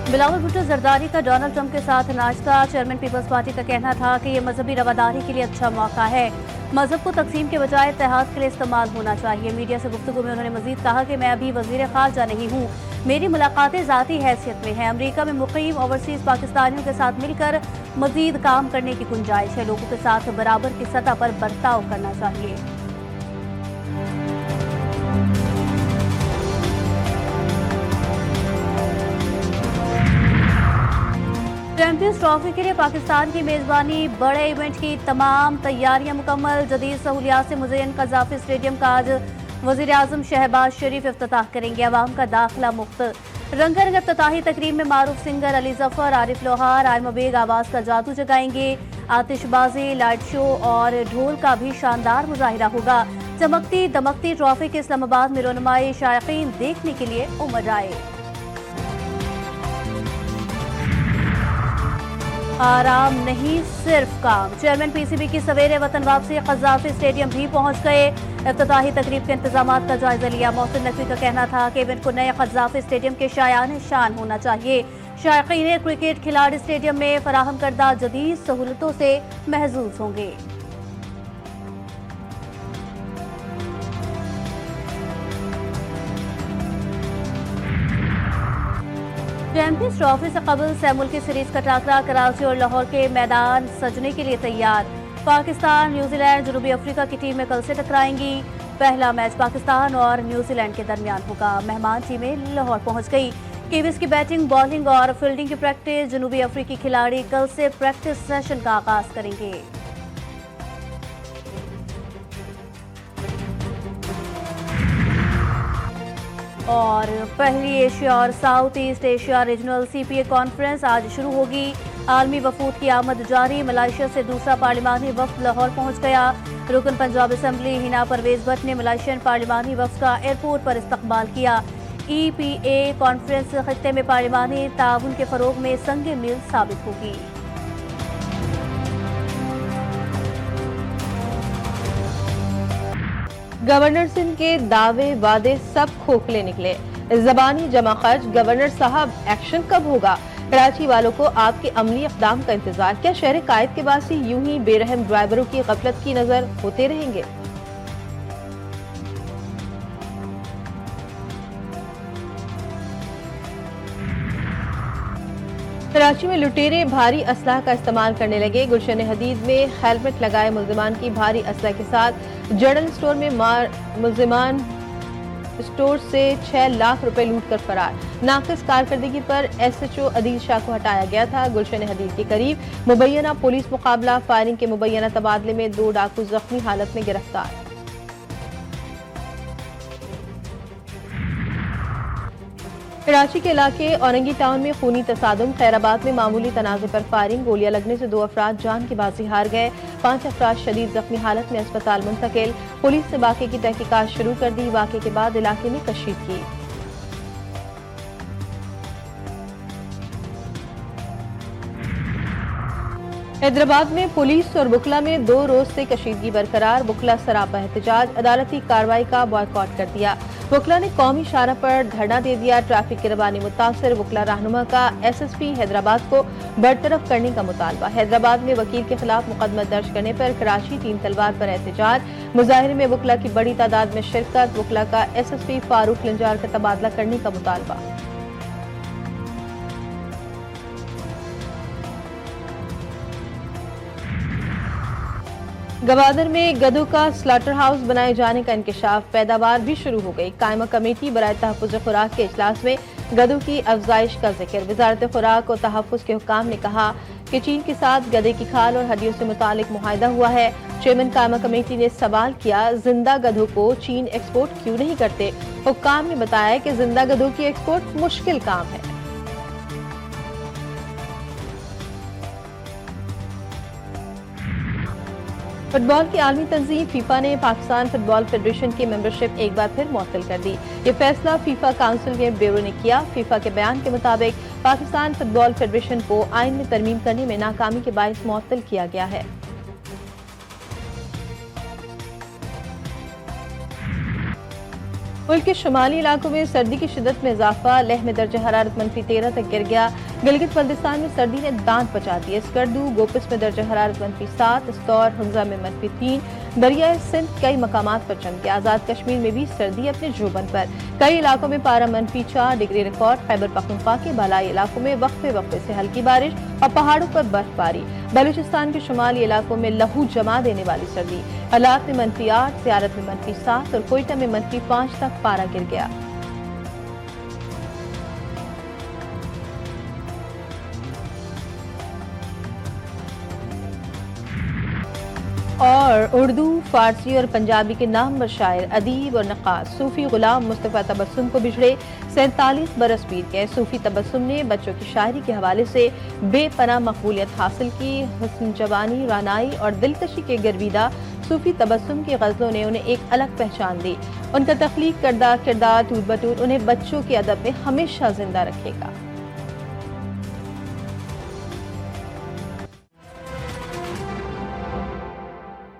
बिलावल भुट्टो जरदारी का Donald Trump के साथ नाश्ता। चेयरमैन पीपल्स पार्टी का कहना था कि ये मजहबी रवादारी के लिए अच्छा मौका है। मजहब को तकसीम के बजाय इत्तेहाद के लिए इस्तेमाल होना चाहिए। मीडिया से गुफ्तगू में उन्होंने मजीद कहा कि मैं अभी वजीर खारजा नहीं हूँ, मेरी मुलाकातें ज़ाती हैसियत में हैं। अमरीका में मुकीम ओवरसीज पाकिस्तानियों के साथ मिलकर मजीद काम करने की गुंजाइश है। लोगों के साथ बराबर की सतह पर बर्ताव करना चाहिए। चैंपियंस ट्रॉफी के लिए पाकिस्तान की मेजबानी। बड़े इवेंट की तमाम तैयारियां मुकम्मल। जदीद सहूलियात से मुज़य्यन कज़ाफ़ी स्टेडियम का आज वज़ीर आज़म शहबाज शरीफ इफ्तिताह करेंगे। अवाम का दाखिला मुफ्त। रंगारंग इफ्तिताही तकरीब में मारूफ सिंगर अली जफर, आरिफ लोहार, आयमा बेग आवाज़ का जादू जगाएंगे। आतिशबाजी, लाइट शो और ढोल का भी शानदार मुजाहिरा होगा। चमकती दमकती ट्रॉफी के इस्लामाबाद में रोनुमाई शायकीन देखने के लिए उमड़ आए। आराम नहीं सिर्फ काम। चेयरमैन पीसीबी की सवेरे वतन वापसी। कज़ाफ़ी स्टेडियम भी पहुंच गए। इफ्तिताही तकरीब के इंतजामात का जायजा लिया। मोहसिन नकवी का कहना था कि इवेंट को नए कज़ाफ़ी स्टेडियम के शायान शान होना चाहिए। शायकीन क्रिकेट खिलाड़ी स्टेडियम में फराहम करदा जदीद सहूलतों से महजूज होंगे। चैंपियंस ट्रॉफी से कबल सैमुल की सीरीज का टाकरा। कराची और लाहौर के मैदान सजने के लिए तैयार। पाकिस्तान, न्यूजीलैंड, जनूबी अफ्रीका की टीमें कल से टकराएंगी। पहला मैच पाकिस्तान और न्यूजीलैंड के दरमियान होगा। मेहमान टीमें लाहौर पहुंच गई। किवीज की बैटिंग, बॉलिंग और फील्डिंग की प्रैक्टिस। जनूबी अफ्रीकी खिलाड़ी कल से प्रैक्टिस सेशन का आगाज करेंगे। और पहली एशिया और south east Asia regional CPA conference आज शुरू होगी। आलमी वफूद की आमद जारी। मलेशिया से दूसरा पार्लिमानी वफ्द लाहौर पहुंच गया। रुकन पंजाब असम्बली हिना परवेज भट्ट ने मलेशियन पार्लिमानी वफ्द का एयरपोर्ट पर इस्तकबाल किया। ईपीए कॉन्फ्रेंस खित्ते में पार्लिमानी ताउन के फरोग में संग मील साबित होगी। गवर्नर सिंध के दावे वादे सब खोखले निकले। जबानी जमा खर्च। गवर्नर साहब एक्शन कब होगा? कराची वालों को आपके अमली इक़दाम का इंतजार। क्या शहर कायद के बासी यूं ही बेरहम ड्राइवरों की गफलत की नजर होते रहेंगे? कराची में लुटेरे भारी असलाह का इस्तेमाल करने लगे। गुलशन हदीद में हेलमेट लगाए मुल्जिमान की भारी असलाह के साथ जनरल स्टोर में मुल्जिमान स्टोर से 6 लाख रुपए लूट कर फरार। नाकिस कारकर्दगी पर SHO अदील शाह को हटाया गया था। गुलशन हदीद के करीब मुबैना पुलिस मुकाबला। फायरिंग के मुबैना तबादले में 2 डाकू जख्मी हालत में गिरफ्तार। कराची के इलाके औरंगी टाउन में खूनी तसादुम। खैराबाद में मामूली तनाज़े पर फायरिंग। गोलियां लगने से 2 अफराद जान की बाजी हार गए। 5 अफराद शदीद जख्मी हालत में अस्पताल मुंतकिल। पुलिस ने वाक़े की तहकीकात शुरू कर दी। वाक़े के बाद इलाके में कशीदगी। हैदराबाद में पुलिस और बुकला में 2 रोज से कशीदगी बरकरार। बुकला सरापा एहतजाज। अदालती कार्रवाई का बॉयकॉट कर दिया। बुकला ने कौमी शाहरा पर धरना दे दिया। ट्रैफिक की रवानी मुतासर। बुकला रहनुमा का SSP हैदराबाद को बरतरफ करने का मुतालबा। हैदराबाद में वकील के खिलाफ मुकदमा दर्ज करने पर कराची 3 तलवार पर एहतजाज। मुजाहिरे में बुकला की बड़ी तादाद में शिरकत। बुकला का SSP फारूक लंजार का तबादला करने का मुतालबा। गवादर में गधों का स्लॉटर हाउस बनाए जाने का इंकशाफ। पैदावार भी शुरू हो गई। कायमा कमेटी बराए तहफ़्फ़ुज़ खुराक के इजलास में गधों की अफजाइश का जिक्र। वजारत खुराक और तहफ़्फ़ुज़ के हुक्काम ने कहा कि चीन के साथ गधे की खाल और हड्डियों से मुतालिक मुआहिदा हुआ है। चेयरमैन कायमा कमेटी ने सवाल किया, जिंदा गधों को चीन एक्सपोर्ट क्यों नहीं करते? हुक्काम ने बताया कि जिंदा गधों की एक्सपोर्ट मुश्किल काम है। फुटबॉल की आलमी तंजीम फीफा ने पाकिस्तान फुटबॉल फेडरेशन की मेंबरशिप एक बार फिर मुअत्तल कर दी। ये फैसला फीफा काउंसिल के ब्यूरो ने किया। फीफा के बयान के मुताबिक पाकिस्तान फुटबॉल फेडरेशन को आइन में तरमीम करने में नाकामी के बायस मुअत्तल किया गया है। मुल्क के शुमाली इलाकों में सर्दी की शिद्दत में इजाफा, लेह में दर्जा हरारत -13 तक गिर गया। गिलगित बल्तिस्तान में सर्दी ने दांत बचा दिए। स्कर्दू गोपिस में दर्जा हरारत -7, इस्तौर हुंजा में -3, दरियाए सिंध कई मकामात पर चमके। आजाद कश्मीर में भी सर्दी अपने जोबन पर, कई इलाकों में पारा -4 डिग्री रिकॉर्ड। खैबर पख्तूनख्वा के बालाई इलाकों में वक्फे वक्फे से हल्की बारिश और पहाड़ों पर बर्फबारी। बलूचिस्तान के शुमाली इलाकों में लहू जमा देने वाली सर्दी। हालात में -8, ज़ियारत में -7 और कोयटा में -5 तक पारा गिर गया। और उर्दू, फारसी और पंजाबी के नामवर शायर, अदीब और नक्काश सूफी गुलाम मुस्तफ़ा तबस्सुम को बिछड़े 47 बरस बीत गए। सूफी तबस्सुम ने बच्चों की शायरी के हवाले से बेपनाह मकबूलियत हासिल की। हुस्न जवानी, रानाई और दिलकशी के गर्विदा सूफी तबस्सुम की गज़लों ने उन्हें एक अलग पहचान दी। उनका तख्लीक करदा किरदार टूट बटूट उन्हें बच्चों के अदब में हमेशा जिंदा रखेगा।